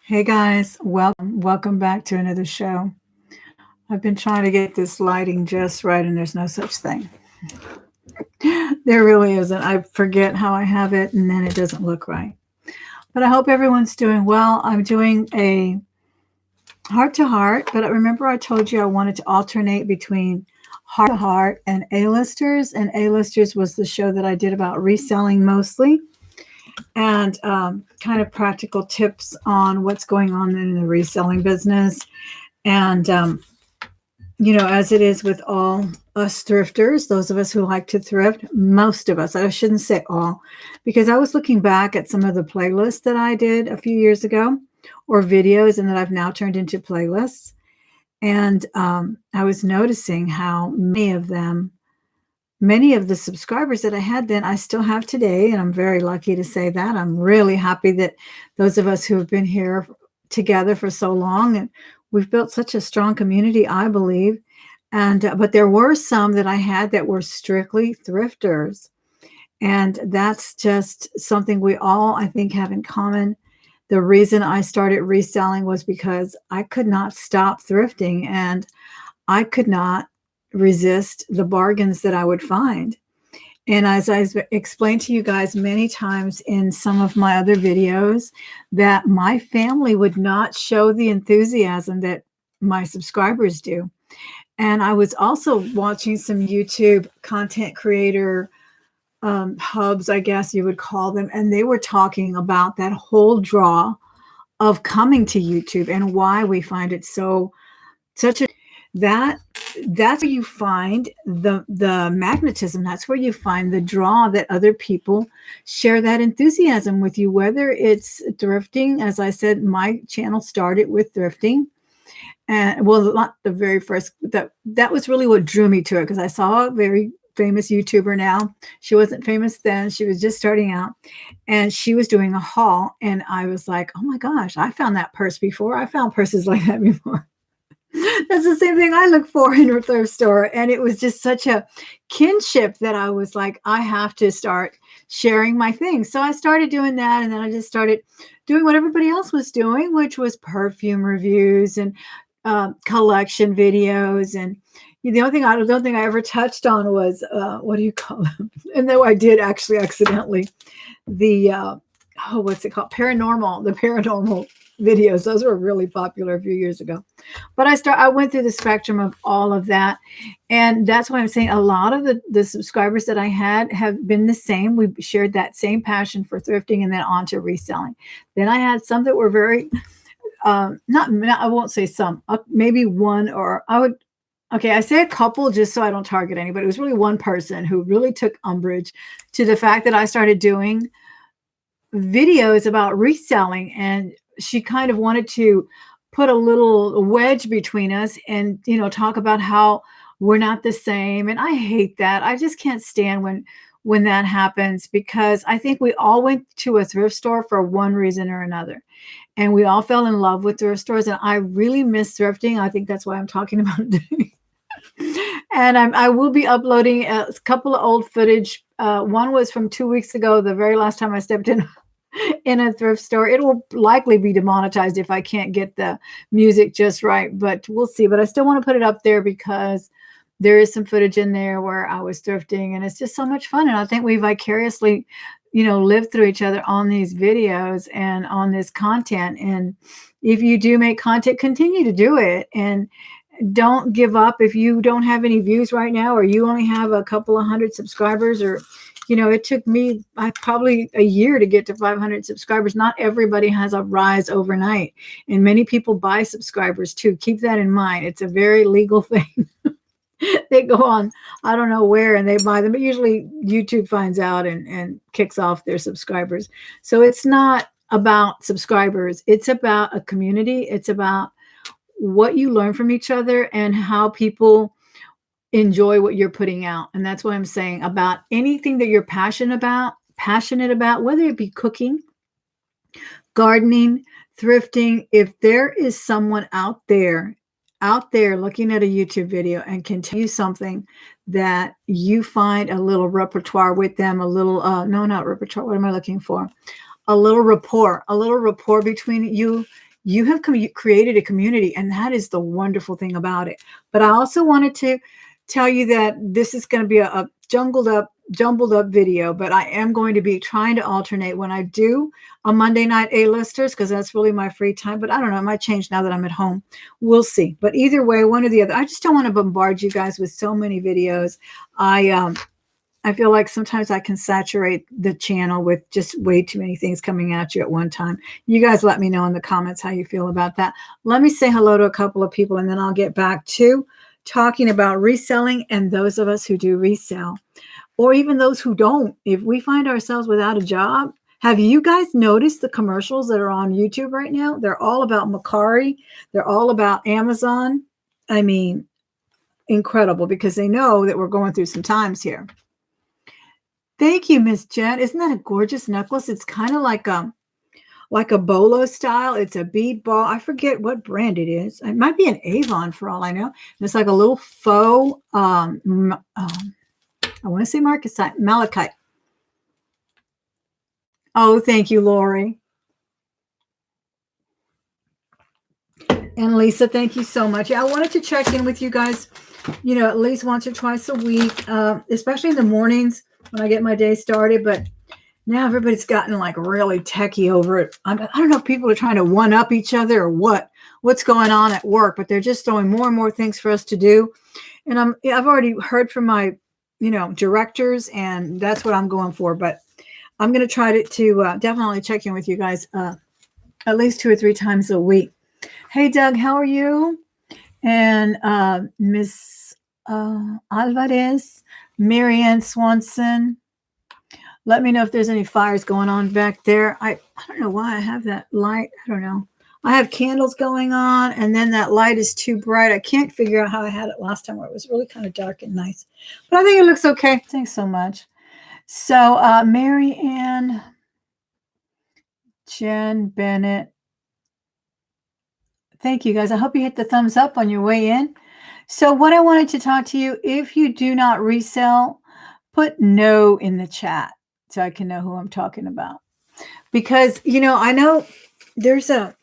Hey guys, welcome back to another show. I've been trying to get this lighting just right and there's no such thing. There really isn't. I forget how I have it and then it doesn't look right. But I hope everyone's doing well. I'm doing a heart to heart, but remember I told you I wanted to alternate between heart to heart and A-listers, and A-listers was the show that I did about reselling mostly, and kind of practical tips on what's going on in the reselling business. And as it is with all us thrifters, those of us who like to thrift, most of us, I shouldn't say all, because I was looking back at some of the playlists that I did a few years ago, or videos, and that I've now turned into playlists. And I was noticing how many of the subscribers that I had then, I still have today. And I'm very lucky to say that. I'm really happy that those of us who have been here together for so long, and we've built such a strong community, I believe. And but there were some that I had that were strictly thrifters, and that's just something we all, I think, have in common. The reason I started reselling was because I could not stop thrifting, and I could not resist the bargains that I would find. And as I've explained to you guys many times in some of my other videos, that my family would not show the enthusiasm that my subscribers do. And I was also watching some YouTube content creator hubs, I guess you would call them, and they were talking about that whole draw of coming to YouTube and why we find it such a that that's where you find the magnetism. That's where you find the draw, that other people share that enthusiasm with you, whether it's thrifting. As I said, my channel started with thrifting, and well, not the very first, that was really what drew me to it, because I saw a very famous YouTuber now. She wasn't famous then, she was just starting out, and she was doing a haul, and I was like, oh my gosh, I found that purse before. I found purses like that before. That's the same thing I look for in a thrift store. And it was just such a kinship that I was like, I have to start sharing my things. So I started doing that. And then I just started doing what everybody else was doing, which was perfume reviews and collection videos. And the only thing I don't think I ever touched on was, what do you call them? And though I did actually accidentally, the, what's it called? The paranormal videos. Those were really popular a few years ago. But I went through the spectrum of all of that. And that's why I'm saying a lot of the subscribers that I had have been the same. We shared that same passion for thrifting and then on to reselling. Then I had some that were very, not, I won't say some, maybe one, or okay, I say a couple just so I don't target anybody. It was really one person who really took umbrage to the fact that I started doing videos about reselling, and she kind of wanted to put a little wedge between us and talk about how we're not the same. And I hate that. I just can't stand when that happens, because I think we all went to a thrift store for one reason or another, and we all fell in love with thrift stores. And I really miss thrifting. I think that's why I'm talking about it today. And I will be uploading a couple of old footage. One was from 2 weeks ago, the very last time I stepped in a thrift store. It will likely be demonetized if I can't get the music just right, but we'll see. But I still want to put it up there because there is some footage in there where I was thrifting, and it's just so much fun. And I think we vicariously, live through each other on these videos and on this content. And if you do make content, continue to do it, and don't give up. If you don't have any views right now, or you only have a couple of hundred subscribers, or it took me probably a year to get to 500 subscribers. Not everybody has a rise overnight, and many people buy subscribers too. Keep that in mind. It's a very legal thing. They go on, I don't know where, and they buy them, but usually YouTube finds out and kicks off their subscribers. So it's not about subscribers. It's about a community. It's about what you learn from each other and how people enjoy what you're putting out. And that's what I'm saying about anything that you're passionate about, whether it be cooking, gardening, thrifting. If there is someone out there looking at a YouTube video and can tell you something that you find a little repertoire with them, a little, no, not repertoire. What am I looking for? A little rapport between You have created a community, and that is the wonderful thing about it. But I also wanted to tell you that this is going to be a jumbled up video, but I am going to be trying to alternate when I do a Monday night A-listers, because that's really my free time. But I don't know, it might change now that I'm at home. We'll see. But either way, one or the other. I just don't want to bombard you guys with so many videos. I feel like sometimes I can saturate the channel with just way too many things coming at you at one time. You guys let me know in the comments how you feel about that. Let me say hello to a couple of people, and then I'll get back to talking about reselling and those of us who do resell, or even those who don't. If we find ourselves without a job, have you guys noticed the commercials that are on YouTube right now? They're all about Macari. They're all about Amazon. I mean, incredible, because they know that we're going through some times here. Thank you, Miss Jen. Isn't that a gorgeous necklace? It's kind of like a bolo style. It's a bead ball. I forget what brand it is. It might be an Avon for all I know. It's like a little faux, I want to say marcasite, malachite. Oh, thank you, Lori. And Lisa, thank you so much. Yeah, I wanted to check in with you guys, at least once or twice a week, especially in the mornings when I get my day started. But now everybody's gotten like really techie over it. I don't know if people are trying to one up each other or what's going on at work, but they're just throwing more and more things for us to do. And I've already heard from my, directors, and that's what I'm going for. But I'm going to try to definitely check in with you guys at least 2 or 3 times a week. Hey, Doug, how are you? And Miss Alvarez, Marianne Swanson. Let me know if there's any fires going on back there. I don't know why I have that light. I don't know. I have candles going on, and then that light is too bright. I can't figure out how I had it last time, where it was really kind of dark and nice. But I think it looks okay. Thanks so much. So Mary Ann, Jen Bennett. Thank you, guys. I hope you hit the thumbs up on your way in. So what I wanted to talk to you, if you do not resell, put no in the chat so I can know who I'm talking about. Because, I know there's a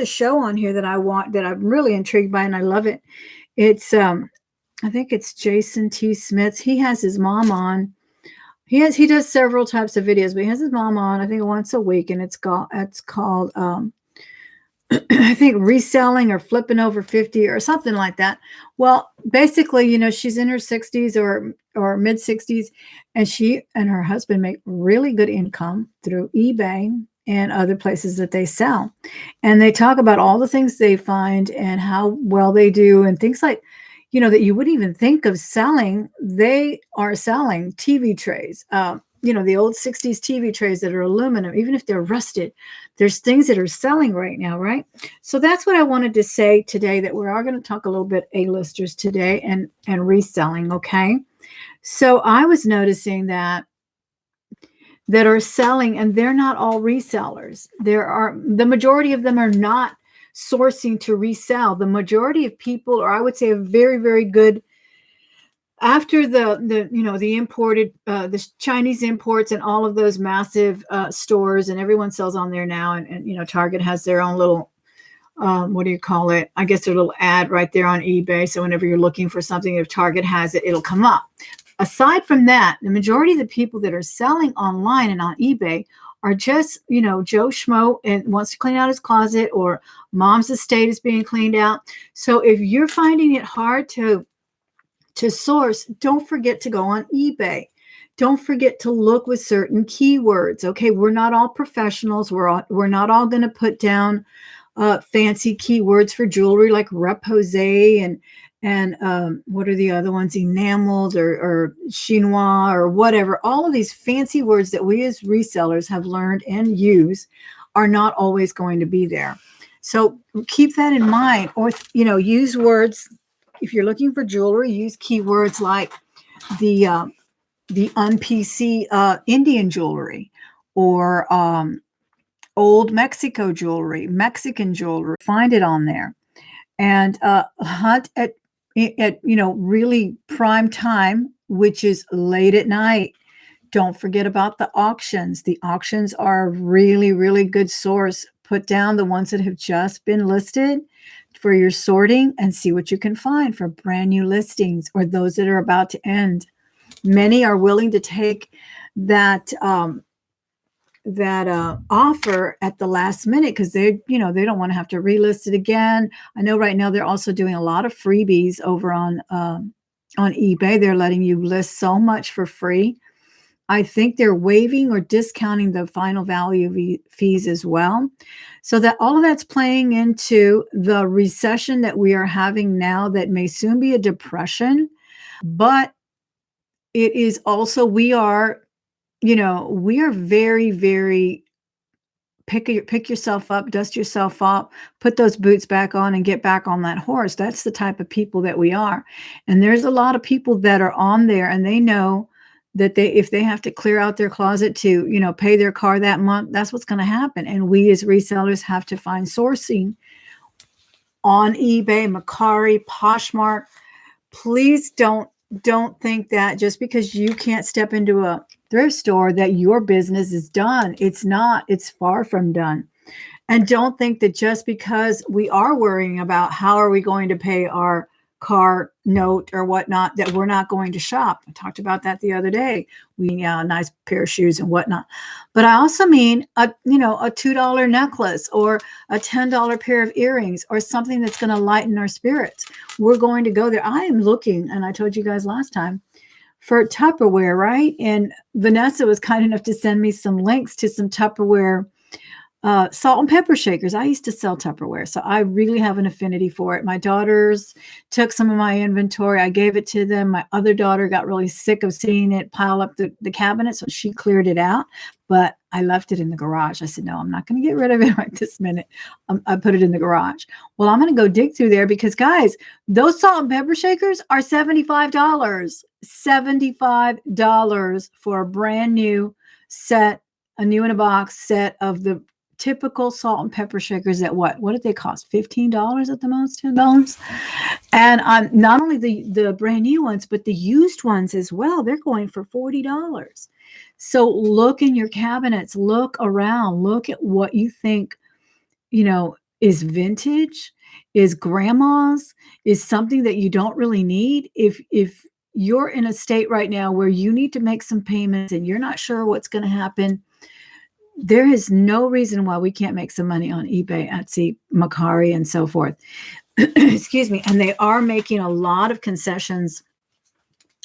show on here that I want, that I'm really intrigued by, and I love it. It's I think it's Jason T. Smith. He has his mom on. He does several types of videos, but he has his mom on, I think, once a week, and it's called I think Reselling or Flipping Over 50 or something like that. Well, basically, she's in her 60s or mid 60s, and she and her husband make really good income through eBay and other places that they sell. And they talk about all the things they find and how well they do, and things like, that you wouldn't even think of selling. They are selling TV trays, the old 60s TV trays that are aluminum. Even if they're rusted, there's things that are selling right now, right? So that's what I wanted to say today, that we are going to talk a little bit A-listers today and reselling, okay? So I was noticing that are selling, and they're not all resellers. The majority of them are not sourcing to resell. The majority of people, or I would say a very, very good, after the imported, the Chinese imports and all of those massive stores, and everyone sells on there now, and Target has their own little, what do you call it? I guess their little ad right there on eBay. So whenever you're looking for something, if Target has it, it'll come up. Aside from that, the majority of the people that are selling online and on eBay are just, Joe Schmo and wants to clean out his closet, or mom's estate is being cleaned out. So if you're finding it hard to source, don't forget to go on eBay. Don't forget to look with certain keywords. Okay, we're not all professionals. We're not all going to put down fancy keywords for jewelry like repose and what are the other ones? Enameled or chinois or whatever. All of these fancy words that we as resellers have learned and use are not always going to be there. So keep that in mind, or use words. If you're looking for jewelry, use keywords like the un-PC Indian jewelry, or old Mexico jewelry, Mexican jewelry. Find it on there, and hunt at really prime time, which is late at night. Don't forget about the auctions. The auctions are a really, really good source. put down the ones that have just been listed for your sorting and see what you can find for brand new listings or those that are about to end. Many are willing to take that offer at the last minute because they don't want to have to relist it again. I know right now they're also doing a lot of freebies over on eBay. They're letting you list so much for free. I think they're waiving or discounting the final value fees as well. So that all of that's playing into the recession that we are having now that may soon be a depression. But it is also, we are very, very pick yourself up, dust yourself up, put those boots back on and get back on that horse. That's the type of people that we are. And there's a lot of people that are on there and they know that if they have to clear out their closet to, pay their car that month, that's what's going to happen. And we as resellers have to find sourcing on eBay, Mercari, Poshmark. Please don't think that just because you can't step into a thrift store that your business is done. It's not. It's far from done. And don't think that just because we are worrying about how are we going to pay our car note or whatnot, that we're not going to shop. I talked about that the other day. We a nice pair of shoes and whatnot. But I also mean a $2 necklace or a $10 pair of earrings or something that's going to lighten our spirits. We're going to go there. I am looking, and I told you guys last time, for Tupperware, right? And Vanessa was kind enough to send me some links to some Tupperware salt and pepper shakers. I used to sell Tupperware, so I really have an affinity for it. My daughters took some of my inventory. I gave it to them. My other daughter got really sick of seeing it pile up the cabinet, so she cleared it out, but I left it in the garage. I said, no, I'm not going to get rid of it right this minute. I put it in the garage. Well, I'm going to go dig through there because, guys, those salt and pepper shakers are $75. $75 for a brand new set, a new in a box set of the typical salt and pepper shakers at what did they cost? $15 at the most, $10. And not only the brand new ones, but the used ones as well. They're going for $40. So look in your cabinets, look around, look at what you think, is vintage, is grandma's, is something that you don't really need. If you're in a state right now where you need to make some payments and you're not sure what's going to happen, there is no reason why we can't make some money on eBay, Etsy, Mercari, and so forth. Excuse me. And they are making a lot of concessions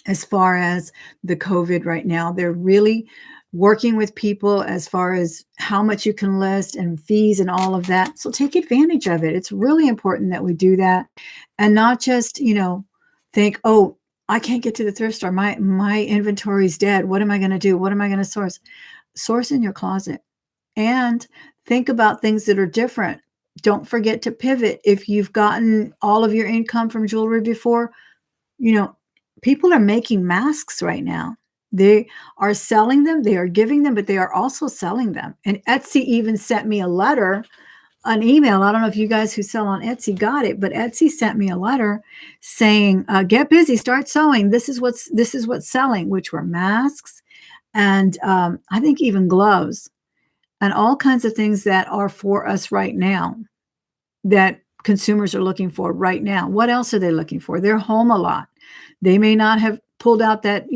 as far as the COVID right now. They're really working with people as far as how much you can list and fees and all of that. So take advantage of it. It's really important that we do that and not just, think, oh, I can't get to the thrift store. My inventory is dead. What am I going to do? What am I going to source? Source in your closet and think about things that are different. Don't forget to pivot. If you've gotten all of your income from jewelry before, people are making masks right now. They are selling them. They are giving them, but they are also selling them. And Etsy even sent me an email. I don't know if you guys who sell on Etsy got it, but Etsy sent me a letter saying, get busy, start sewing. This is what's selling, which were masks. And I think even gloves and all kinds of things that are for us right now that consumers are looking for right now. What else are they looking for? They're home a lot. They may not have pulled out that,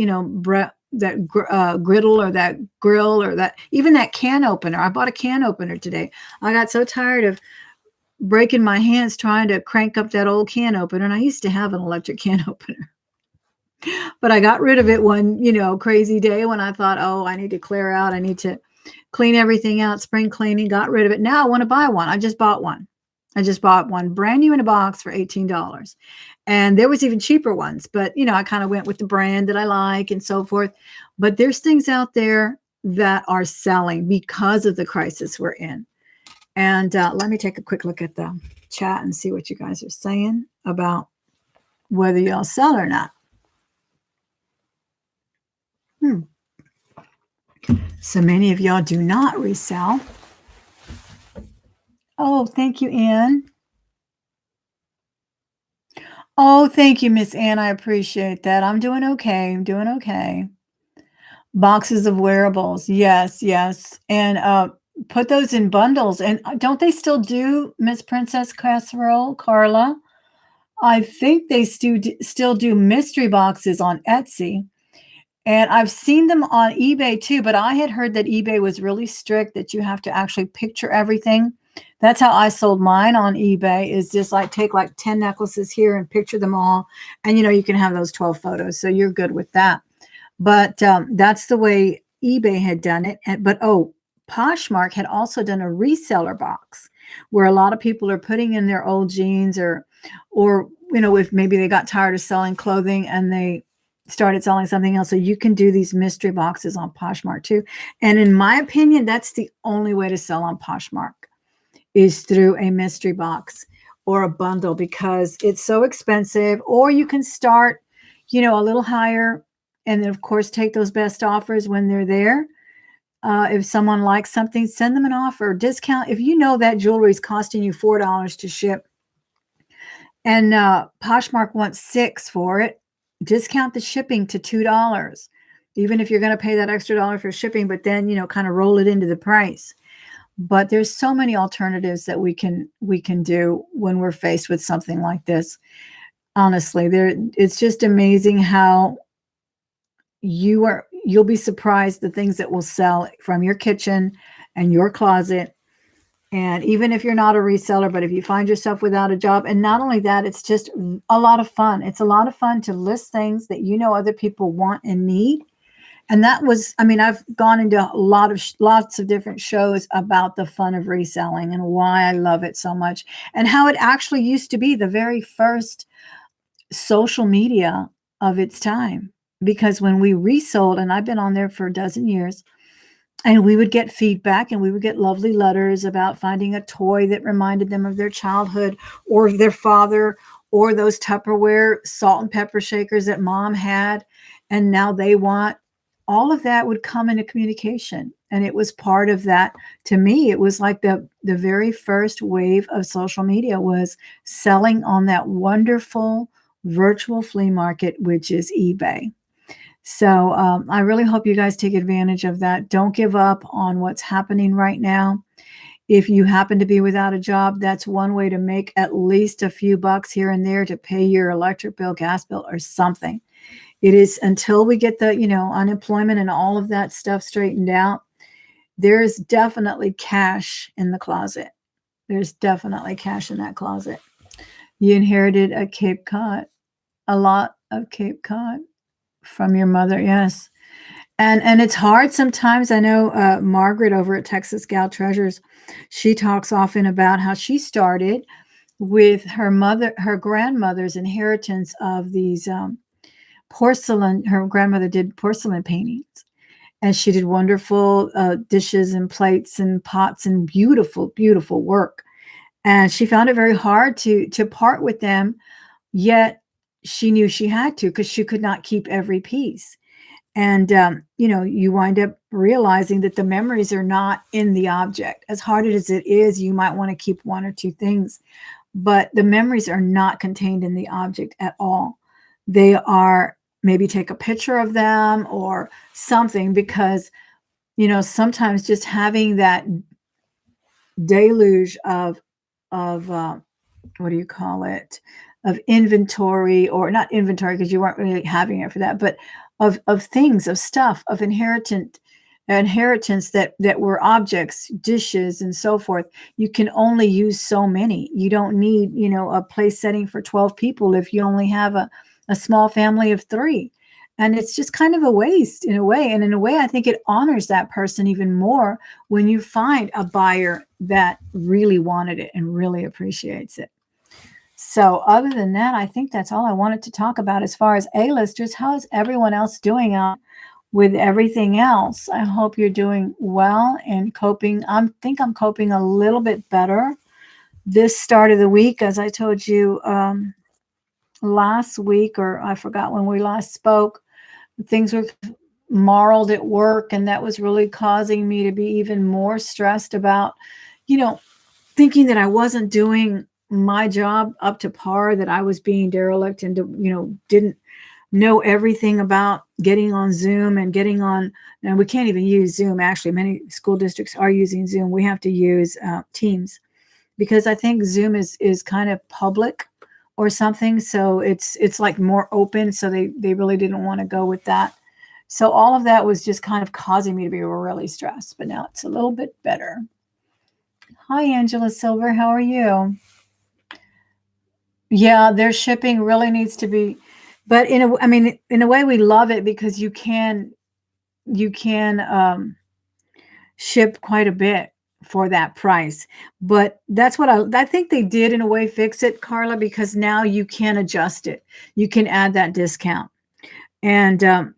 griddle or that grill or that, even that can opener. I bought a can opener today. I got so tired of breaking my hands trying to crank up that old can opener. And I used to have an electric can opener. But I got rid of it one, crazy day when I thought, oh, I need to clear out. I need to clean everything out, spring cleaning, got rid of it. Now I want to buy one. I just bought one brand new in a box for $18. And there was even cheaper ones, but I kind of went with the brand that I like and so forth. But there's things out there that are selling because of the crisis we're in. And let me take a quick look at the chat and see what you guys are saying about whether y'all sell or not. So many of y'all do not resell. Oh, thank you, Ann. Oh, thank you, Miss Ann. I appreciate that. I'm doing okay. Boxes of wearables. Yes. And put those in bundles. And don't they still do Miss Princess Casserole, Carla? I think they still do mystery boxes on Etsy. And I've seen them on eBay too, but I had heard that eBay was really strict that you have to actually picture everything. That's how I sold mine on eBay, is just like take like 10 necklaces here and picture them all. And you can have those 12 photos. So you're good with that. But that's the way eBay had done it. But Poshmark had also done a reseller box where a lot of people are putting in their old jeans or if maybe they got tired of selling clothing and they started selling something else. So you can do these mystery boxes on Poshmark too. And in my opinion, that's the only way to sell on Poshmark, is through a mystery box or a bundle, because it's so expensive. Or you can start, a little higher, and then of course take those best offers when they're there. If someone likes something, send them an offer, discount. If you know that jewelry is costing you $4 to ship and Poshmark wants $6 for it, discount the shipping to $2, even if you're going to pay that extra dollar for shipping, but then, kind of roll it into the price. But there's so many alternatives that we can do when we're faced with something like this. Honestly, it's just amazing how you'll be surprised the things that will sell from your kitchen and your closet. And even if you're not a reseller, but if you find yourself without a job, and not only that, it's just a lot of fun. It's a lot of fun to list things that other people want and need. And that was, I've gone into lots of different shows about the fun of reselling and why I love it so much, and how it actually used to be the very first social media of its time. Because when we resold, and I've been on there for a dozen years, and we would get feedback and we would get lovely letters about finding a toy that reminded them of their childhood or their father, or those Tupperware salt and pepper shakers that mom had and now they want. All of that would come into communication. And it was part of that. To me, it was like the very first wave of social media was selling on that wonderful virtual flea market, which is eBay. So I really hope you guys take advantage of that. Don't give up on what's happening right now. If you happen to be without a job, that's one way to make at least a few bucks here and there to pay your electric bill, gas bill, or something. It is, until we get the, unemployment and all of that stuff straightened out, there is definitely cash in the closet. There's definitely cash in that closet. You inherited a Cape Cod, a lot of Cape Cod from your mother. Yes. And it's hard sometimes. I know Margaret over at Texas Gal Treasures, she talks often about how she started with her grandmother's inheritance of these porcelain. Her grandmother did porcelain paintings, and she did wonderful dishes and plates and pots and beautiful, beautiful work. And she found it very hard to part with them, yet she knew she had to, because she could not keep every piece. And, you wind up realizing that the memories are not in the object. As hard as it is, you might want to keep one or two things, but the memories are not contained in the object at all. They are, maybe take a picture of them or something, because, sometimes just having that deluge of what do you call it? Of inventory, or not inventory, because you weren't really having it for that, but of things, of stuff, of inheritance that were objects, dishes, and so forth. You can only use so many. You don't need, a place setting for 12 people if you only have a small family of 3. And it's just kind of a waste in a way. And in a way, I think it honors that person even more when you find a buyer that really wanted it and really appreciates it. So other than that, I think that's all I wanted to talk about as far as A-listers. How is everyone else doing with everything else? I hope you're doing well and coping. I think I'm coping a little bit better this start of the week. As I told you last week, or I forgot when we last spoke, things were marled at work, and that was really causing me to be even more stressed about, thinking that I wasn't doing my job up to par, that I was being derelict and, didn't know everything about getting on Zoom and getting on. And we can't even use Zoom. Actually, many school districts are using Zoom. We have to use Teams because I think Zoom is kind of public or something. So it's like more open. So they really didn't want to go with that. So all of that was just kind of causing me to be really stressed. But now it's a little bit better. Hi, Angela Silver. How are you? Yeah, their shipping really needs to be, but I mean, in a way, we love it because you can ship quite a bit for that price. But that's what I think they did in a way fix it, Carla, because now you can adjust it. You can add that discount, and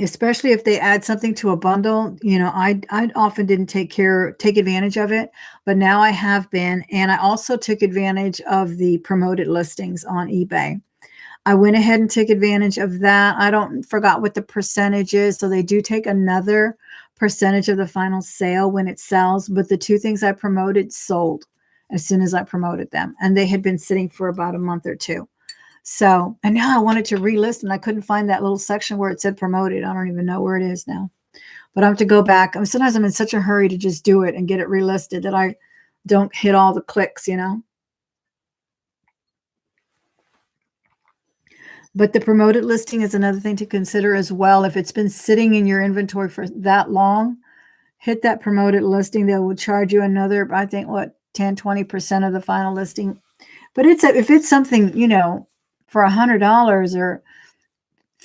especially if they add something to a bundle. I often didn't take advantage of it, but now I have been, and I also took advantage of the promoted listings on eBay. I went ahead and took advantage of that. I don't forgot what the percentage is. So they do take another percentage of the final sale when it sells. But the two things I promoted sold as soon as I promoted them. And they had been sitting for about a month or two. So, and now I wanted to relist and I couldn't find that little section where it said promoted. I don't even know where it is now. But I have to go back. Sometimes I'm in such a hurry to just do it and get it relisted that I don't hit all the clicks. But the promoted listing is another thing to consider as well. If it's been sitting in your inventory for that long, hit that promoted listing. They will charge you another, I think, what, 10, 20% of the final listing. But if it's something, for $100 or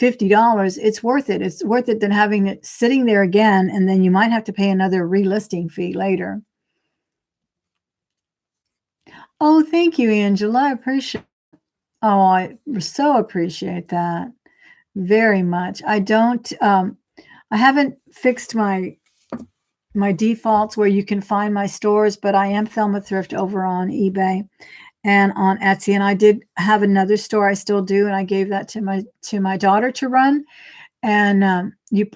$50, it's worth it. It's worth it than having it sitting there again, and then you might have to pay another relisting fee later. Oh, thank you, Angela. I appreciate. Oh, I so appreciate that. Very much. I haven't fixed my defaults where you can find my stores, but I am Thelma Thrift over on eBay and on Etsy. And I did have another store, I still do, and I gave that to my daughter to run. And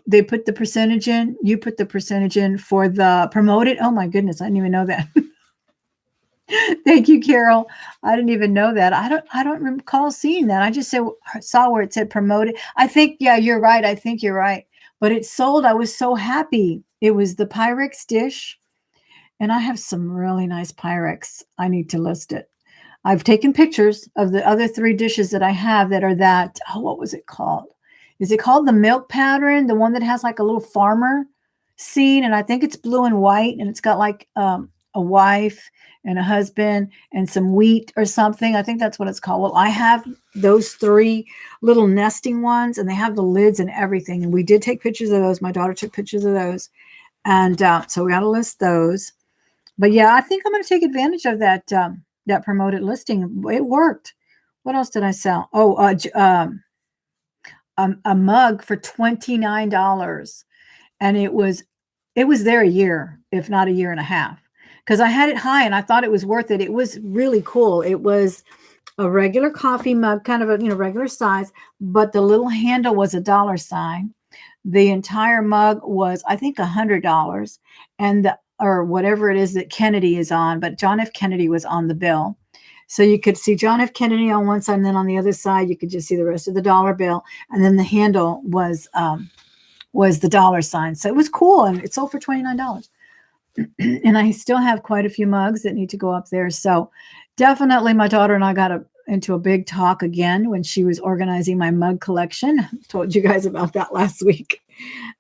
they put the percentage in, you put the percentage in for the promoted. Oh my goodness, I didn't even know that. Thank you, Carol. I didn't even know that. I don't recall seeing that. I just saw where it said promoted. I think, yeah, you're right. I think you're right. But it sold. I was so happy. It was the Pyrex dish, and I have some really nice Pyrex. I need to list it. I've taken pictures of the other three dishes that I have that are that. Oh, what was it called? Is it called the milk pattern? The one that has like a little farmer scene, and I think it's blue and white, and it's got like a wife and a husband and some wheat or something. I think that's what it's called. Well, I have those three little nesting ones, and they have the lids and everything. And we did take pictures of those. My daughter took pictures of those. And so we got to list those. But yeah, I think I'm going to take advantage of that promoted listing. It worked. What else did I sell? Oh, a mug for $29. And it was there a year, if not a year and a half, because I had it high and I thought it was worth it. It was really cool. It was a regular coffee mug, kind of a regular size, but the little handle was a dollar sign. The entire mug was, I think, $100, and or whatever it is that Kennedy is on, but John F. Kennedy was on the bill. So you could see John F. Kennedy on one side, and then on the other side, you could just see the rest of the dollar bill, and then the handle was the dollar sign. So it was cool, and it sold for $29. And I still have quite a few mugs that need to go up there. So definitely my daughter and I got into a big talk again when she was organizing my mug collection. I told you guys about that last week.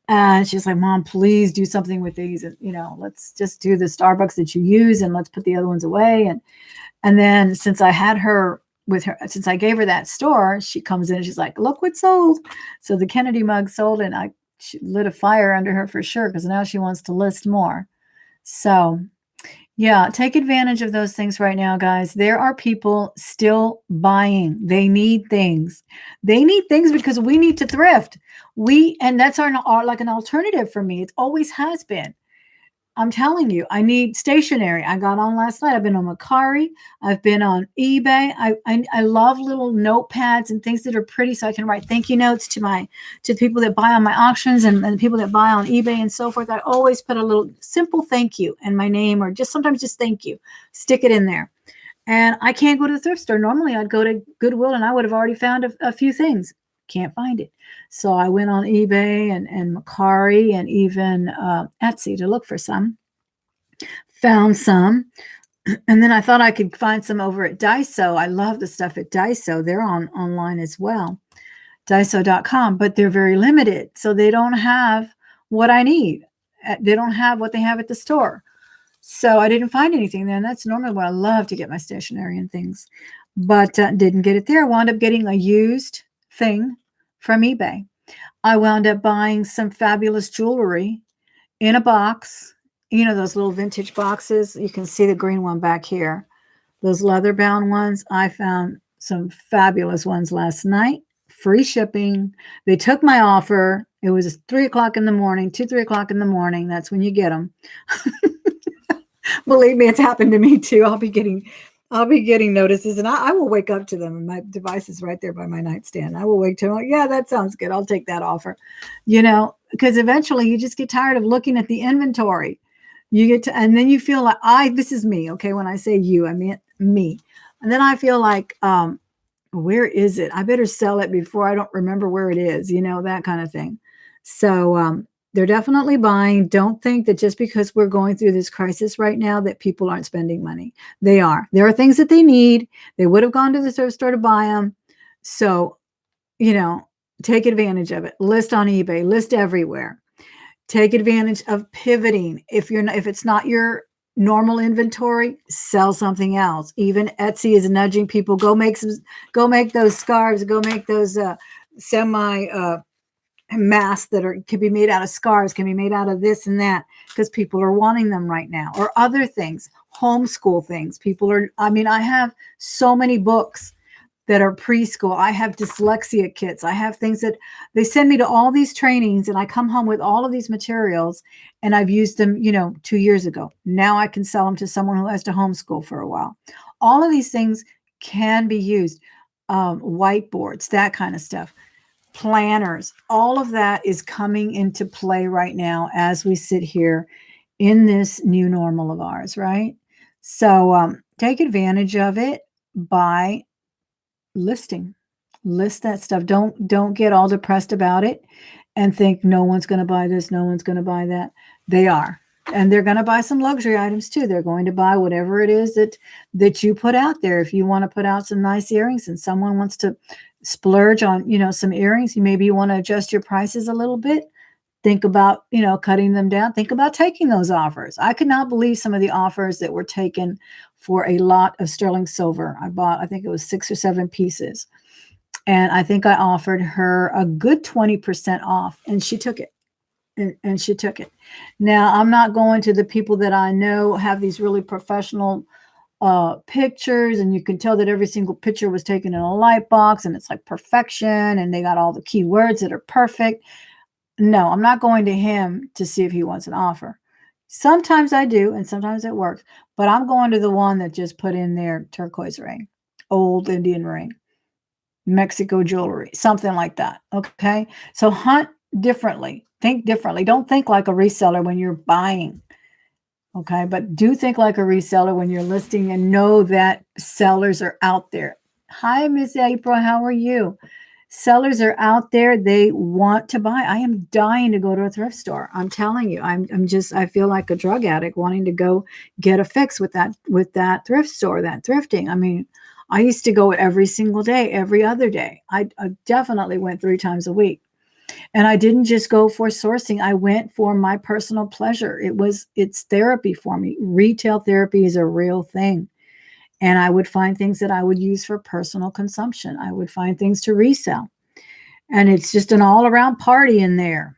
And she's like, Mom, please do something with these. And, let's just do the Starbucks that you use and let's put the other ones away. And then since I had her with her, since I gave her that store, she comes in and she's like, look what sold. So the Kennedy mug sold, and she lit a fire under her for sure, because now she wants to list more. So yeah, take advantage of those things right now, guys. There are people still buying. They need things. They need things because we need to thrift. And that's our like an alternative for me. It always has been. I'm telling you, I need stationery. I got on last night. I've been on Macari. I've been on eBay. I love little notepads and things that are pretty, so I can write thank you notes to the people that buy on my auctions and the people that buy on eBay and so forth. I always put a little simple thank you and my name, or sometimes just thank you. Stick it in there. And I can't go to the thrift store. Normally, I'd go to Goodwill and I would have already found a few things. Can't find it. So I went on eBay and Macari and even Etsy to look for some. Found some. And then I thought I could find some over at Daiso. I love the stuff at Daiso. They're online as well, Daiso.com, but they're very limited. So they don't have what I need. They don't have what they have at the store. So I didn't find anything there. And that's normally what I love to get my stationery and things, but didn't get it there. Wound up getting a used thing from eBay. I wound up buying some fabulous jewelry in a box. You know, those little vintage boxes. You can see the green one back here. Those leather bound ones. I found some fabulous ones last night. Free shipping. They took my offer. It was 3 o'clock in the morning, 3 o'clock in the morning. That's when you get them. Believe me, it's happened to me too. I'll be getting notices, and I will wake up to them. My device is right there by my nightstand. I will wake to them. Like, yeah, that sounds good. I'll take that offer. You know, because eventually you just get tired of looking at the inventory. You get to, and then you feel like this is me. Okay. When I say you, I mean me. And then I feel like, where is it? I better sell it before I don't remember where it is, you know, that kind of thing. So, they're definitely buying. Don't think that just because we're going through this crisis right now that people aren't spending money. They are. There are things that they need. They would have gone to the thrift store to buy them. So, you know, take advantage of it. List on eBay, list everywhere. Take advantage of pivoting. If it's not your normal inventory, sell something else. Even Etsy is nudging people, go make those scarves, go make those semi masks that can be made out of scarves, can be made out of this and that, because people are wanting them right now. Or other things, homeschool things. I have so many books that are preschool. I have dyslexia kits. I have things that they send me to all these trainings, and I come home with all of these materials, and I've used them, 2 years ago. Now I can sell them to someone who has to homeschool for a while. All of these things can be used. Whiteboards, that kind of stuff. Planners, all of that is coming into play right now as we sit here in this new normal of ours, right? So take advantage of it by listing. List that stuff. Don't get all depressed about it and think no one's going to buy this, no one's going to buy that. They are. And they're going to buy some luxury items too. They're going to buy whatever it is that you put out there. If you want to put out some nice earrings and someone wants to splurge on, some earrings, maybe you want to adjust your prices a little bit. Think about, cutting them down. Think about taking those offers. I could not believe some of the offers that were taken for a lot of sterling silver. I think it was 6 or 7 pieces. And I think I offered her a good 20% off, and she took it. And she took it. Now, I'm not going to the people that I know have these really professional pictures, and you can tell that every single picture was taken in a light box, and it's like perfection, and they got all the keywords that are perfect. No, I'm not going to him to see if he wants an offer. Sometimes I do, and sometimes it works, but I'm going to the one that just put in their turquoise ring, old Indian ring, Mexico jewelry, something like that. Okay. So hunt differently, think differently. Don't think like a reseller when you're buying. Okay. But do think like a reseller when you're listing, and know that sellers are out there. Hi, Miss April. How are you? Sellers are out there. They want to buy. I am dying to go to a thrift store. I'm telling you, I feel like a drug addict wanting to go get a fix with that thrift store, that thrifting. I mean, I used to go every single day, every other day. I definitely went 3 times a week. And I didn't just go for sourcing. I went for my personal pleasure. It's therapy for me. Retail therapy is a real thing. And I would find things that I would use for personal consumption. I would find things to resell. And it's just an all-around party in there.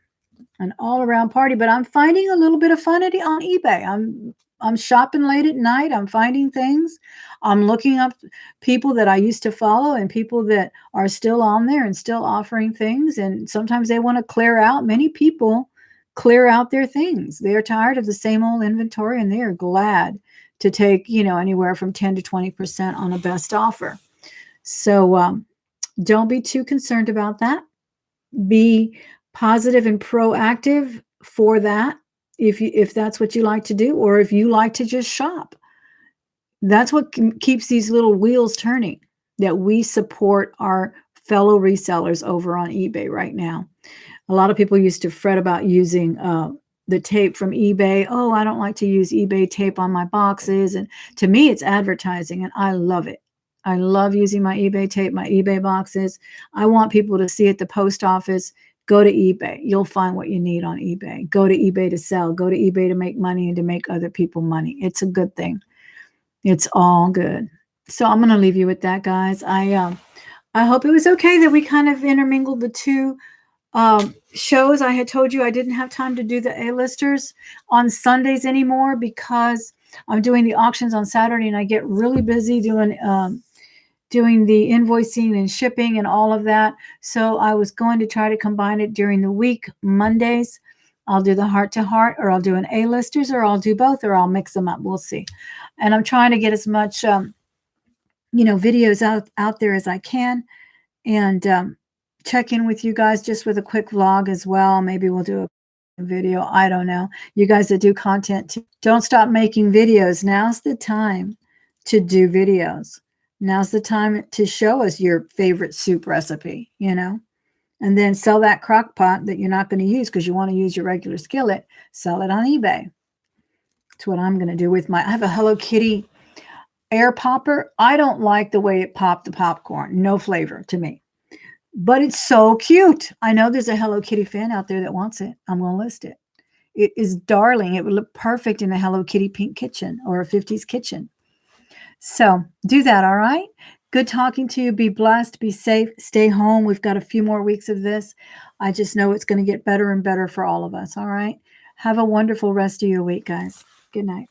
An all-around party. But I'm finding a little bit of fun on eBay. I'm shopping late at night. I'm finding things. I'm looking up people that I used to follow and people that are still on there and still offering things. And sometimes they want to clear out. Many people clear out their things. They are tired of the same old inventory, and they are glad to take, anywhere from 10 to 20% on a best offer. So don't be too concerned about that. Be positive and proactive for that. If that's what you like to do, or if you like to just shop. That's what keeps these little wheels turning, that we support our fellow resellers over on eBay right now. A lot of people used to fret about using the tape from eBay. Oh, I don't like to use eBay tape on my boxes. And to me, it's advertising, and I love it. I love using my eBay tape, my eBay boxes. I want people to see at the post office. Go to eBay. You'll find what you need on eBay. Go to eBay to sell. Go to eBay to make money and to make other people money. It's a good thing. It's all good. So I'm going to leave you with that, guys. I hope it was okay that we kind of intermingled the two shows. I had told you I didn't have time to do the A-listers on Sundays anymore because I'm doing the auctions on Saturday, and I get really busy doing the invoicing and shipping and all of that. So I was going to try to combine it during the week, Mondays. I'll do the heart to heart, or I'll do an A-listers, or I'll do both, or I'll mix them up. We'll see. And I'm trying to get as much, videos out there as I can, and check in with you guys just with a quick vlog as well. Maybe we'll do a video. I don't know. You guys that do content too, don't stop making videos. Now's the time to do videos. Now's the time to show us your favorite soup recipe, and then sell that crock pot that you're not going to use because you want to use your regular skillet. Sell it on eBay. That's what I'm going to do with I have a Hello Kitty air popper. I don't like the way it popped the popcorn. No flavor to me. But it's so cute. I know there's a Hello Kitty fan out there that wants it. I'm going to list it. It is darling. It would look perfect in a Hello Kitty pink kitchen or a 50s kitchen. So do that, all right? Good talking to you. Be blessed. Be safe. Stay home. We've got a few more weeks of this. I just know it's going to get better and better for all of us, all right? Have a wonderful rest of your week, guys. Good night.